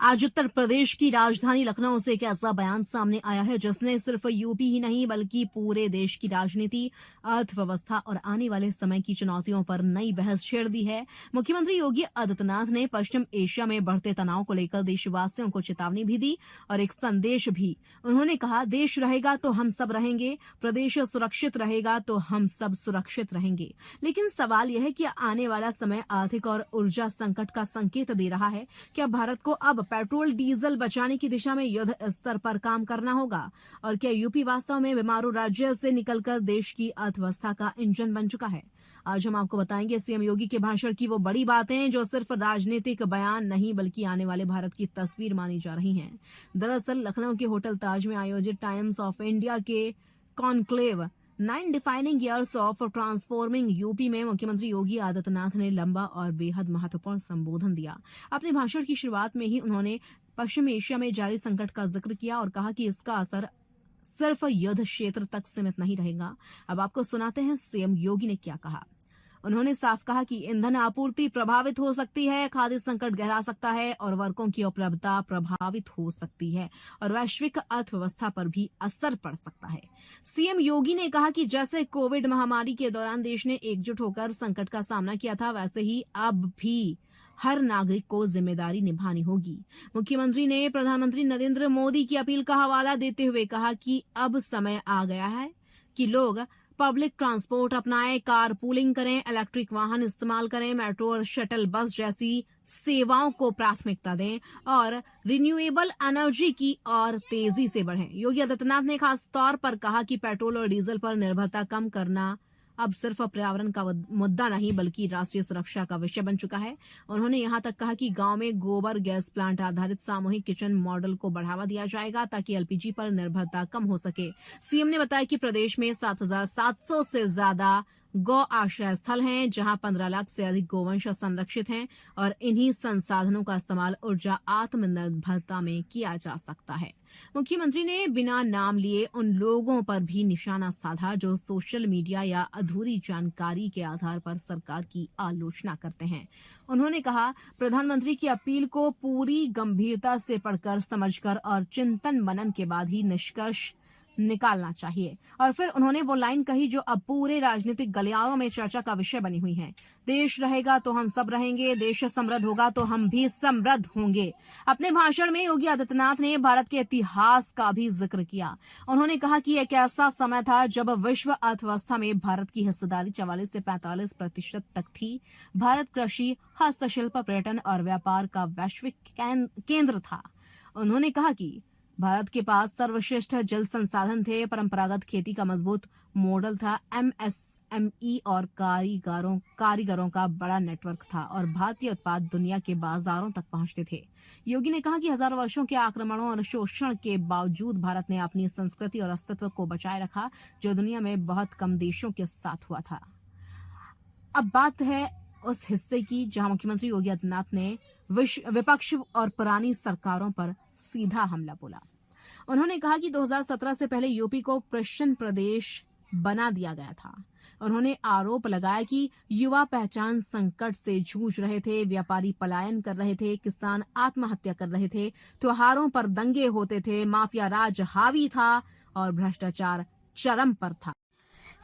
आज उत्तर प्रदेश की राजधानी लखनऊ से एक ऐसा बयान सामने आया है जिसने सिर्फ यूपी ही नहीं बल्कि पूरे देश की राजनीति, अर्थव्यवस्था और आने वाले समय की चुनौतियों पर नई बहस छेड़ दी है। मुख्यमंत्री योगी आदित्यनाथ ने पश्चिम एशिया में बढ़ते तनाव को लेकर देशवासियों को चेतावनी भी दी और एक संदेश भी। उन्होंने कहा, देश रहेगा तो हम सब रहेंगे, प्रदेश सुरक्षित रहेगा तो हम सब सुरक्षित रहेंगे। लेकिन सवाल यह है कि आने वाला समय आर्थिक और ऊर्जा संकट का संकेत दे रहा है। क्या भारत को अब पेट्रोल डीजल बचाने की दिशा में युद्ध स्तर पर काम करना होगा? और क्या यूपी वास्तव में बीमारू राज्य से निकलकर देश की अर्थव्यवस्था का इंजन बन चुका है? आज हम आपको बताएंगे सीएम योगी के भाषण की वो बड़ी बातें जो सिर्फ राजनीतिक बयान नहीं बल्कि आने वाले भारत की तस्वीर मानी जा रही हैं। दरअसल लखनऊ के होटल ताज में आयोजित टाइम्स ऑफ इंडिया के conclave 9 defining years of transforming UP में मुख्यमंत्री योगी आदित्यनाथ ने लंबा और बेहद महत्वपूर्ण संबोधन दिया। अपने भाषण की शुरुआत में ही उन्होंने पश्चिम एशिया में जारी संकट का जिक्र किया और कहा कि इसका असर सिर्फ युद्ध क्षेत्र तक सीमित नहीं रहेगा। अब आपको सुनाते हैं सीएम योगी ने क्या कहा। उन्होंने साफ कहा कि ईंधन आपूर्ति प्रभावित हो सकती है, खाद्य संकट गहरा सकता है और वर्कों की उपलब्धता प्रभावित हो सकती है और वैश्विक अर्थव्यवस्था पर भी असर पड़ सकता है। सीएम योगी ने कहा कि जैसे कोविड महामारी के दौरान देश ने एकजुट होकर संकट का सामना किया था, वैसे ही अब भी हर नागरिक को जिम्मेदारी निभानी होगी। मुख्यमंत्री ने प्रधानमंत्री नरेंद्र मोदी की अपील का हवाला देते हुए कहा कि अब समय आ गया है कि लोग पब्लिक ट्रांसपोर्ट अपनाएं, कार पूलिंग करें, इलेक्ट्रिक वाहन इस्तेमाल करें, मेट्रो और शटल बस जैसी सेवाओं को प्राथमिकता दें और रिन्यूएबल एनर्जी की और तेजी से बढ़ें। योगी आदित्यनाथ ने खास तौर पर कहा कि पेट्रोल और डीजल पर निर्भरता कम करना अब सिर्फ पर्यावरण का मुद्दा नहीं बल्कि राष्ट्रीय सुरक्षा का विषय बन चुका है। उन्होंने यहां तक कहा कि गांव में गोबर गैस प्लांट आधारित सामूहिक किचन मॉडल को बढ़ावा दिया जाएगा ताकि एलपीजी पर निर्भरता कम हो सके। सीएम ने बताया कि प्रदेश में 7,700 से ज्यादा गौ आश्रय स्थल हैं जहां 15 लाख से अधिक गोवंश संरक्षित हैं और इन्हीं संसाधनों का इस्तेमाल ऊर्जा आत्मनिर्भरता में किया जा सकता है। मुख्यमंत्री ने बिना नाम लिए उन लोगों पर भी निशाना साधा जो सोशल मीडिया या अधूरी जानकारी के आधार पर सरकार की आलोचना करते हैं। उन्होंने कहा, प्रधानमंत्री की अपील को पूरी गंभीरता से पढ़कर, समझकर और चिंतन मनन के बाद ही निष्कर्ष निकालना चाहिए। और फिर उन्होंने वो लाइन कही जो अब पूरे राजनीतिक गलियारों में चर्चा का विषय बनी हुई है, देश रहेगा तो हम सब रहेंगे, देश समृद्ध होगा तो हम भी समृद्ध होंगे। अपने भाषण में योगी आदित्यनाथ ने भारत के इतिहास का भी जिक्र किया। उन्होंने कहा कि एक ऐसा समय था जब विश्व अर्थव्यवस्था में भारत की हिस्सेदारी 44 से 45% तक थी। भारत कृषि, हस्तशिल्प, पर्यटन और व्यापार का वैश्विक केंद्र था। उन्होंने कहा कि भारत के पास सर्वश्रेष्ठ जल संसाधन थे, परंपरागत खेती का मजबूत मॉडल था, एमएसएमई और कारीगरों का बड़ा नेटवर्क था और भारतीय उत्पाद दुनिया के बाजारों तक पहुंचते थे। योगी ने कहा कि हजारों वर्षों के आक्रमणों और शोषण के बावजूद भारत ने अपनी संस्कृति और अस्तित्व को बचाए रखा, जो दुनिया में बहुत कम देशों के साथ हुआ था। अब बात है उस हिस्से की जहां मुख्यमंत्री योगी आदित्यनाथ ने विपक्ष और पुरानी सरकारों पर सीधा हमला बोला। उन्होंने कहा कि 2017 से पहले यूपी को कृषि प्रदेश बना दिया गया था। उन्होंने आरोप लगाया कि युवा पहचान संकट से जूझ रहे थे, व्यापारी पलायन कर रहे थे, किसान आत्महत्या कर रहे थे, त्योहारों पर दंगे होते थे, माफिया राज हावी था और भ्रष्टाचार चरम पर था।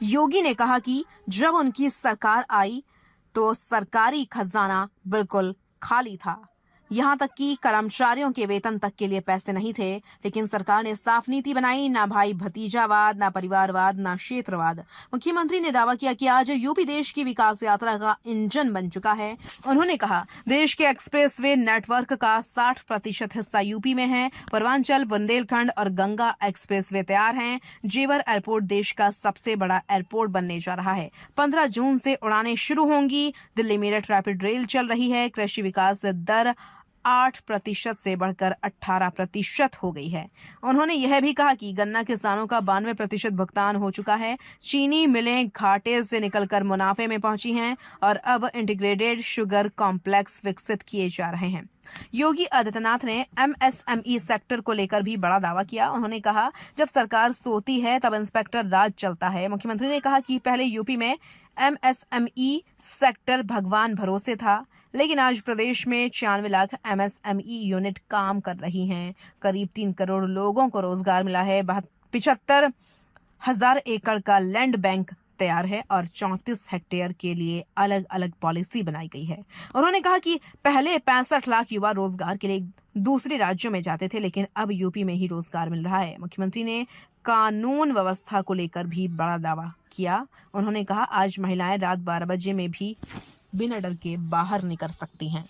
योगी ने कहा कि जब उनकी सरकार आई तो सरकारी खजाना बिल्कुल खाली था, यहाँ तक कि कर्मचारियों के वेतन तक के लिए पैसे नहीं थे। लेकिन सरकार ने साफ नीति बनाई, ना भाई भतीजावाद, ना परिवारवाद, ना क्षेत्रवाद। मुख्यमंत्री ने दावा किया कि आज यूपी देश की विकास यात्रा का इंजन बन चुका है। उन्होंने कहा, देश के एक्सप्रेसवे नेटवर्क का 60% हिस्सा यूपी में है। पूर्वांचल, बुंदेलखंड और गंगा एक्सप्रेसवे तैयार हैं। जेवर एयरपोर्ट देश का सबसे बड़ा एयरपोर्ट बनने जा रहा है। 15 जून से उड़ानें शुरू होंगी। दिल्ली मेरठ रैपिड रेल चल रही है। कृषि विकास दर 8% से बढ़कर 18% हो गई है। उन्होंने यह भी कहा कि गन्ना किसानों का 92% भुगतान हो चुका है। चीनी मिलें घाटे से निकलकर मुनाफे में पहुंची हैं और अब इंटीग्रेटेड शुगर कॉम्प्लेक्स विकसित किए जा रहे हैं। योगी आदित्यनाथ ने एमएसएमई सेक्टर को लेकर भी बड़ा दावा किया। उन्होंने कहा, जब सरकार सोती है तब इंस्पेक्टर राज चलता है। मुख्यमंत्री ने कहा कि पहले यूपी में एमएसएमई सेक्टर भगवान भरोसे था, लेकिन आज प्रदेश में 96 लाख MSME यूनिट काम कर रही हैं। करीब 3 करोड़ लोगों को रोजगार मिला है। 75,000 एकड़ का लैंड बैंक तैयार है और 34 हेक्टेयर के लिए अलग अलग पॉलिसी बनाई गई है। उन्होंने कहा कि पहले 65 लाख युवा रोजगार के लिए दूसरे राज्यों में जाते थे, लेकिन अब यूपी में ही रोजगार मिल रहा है। मुख्यमंत्री ने कानून व्यवस्था को लेकर भी बड़ा दावा किया। उन्होंने कहा, आज महिलाएं रात 12 बजे में भी बिना डर के बाहर निकल सकती हैं।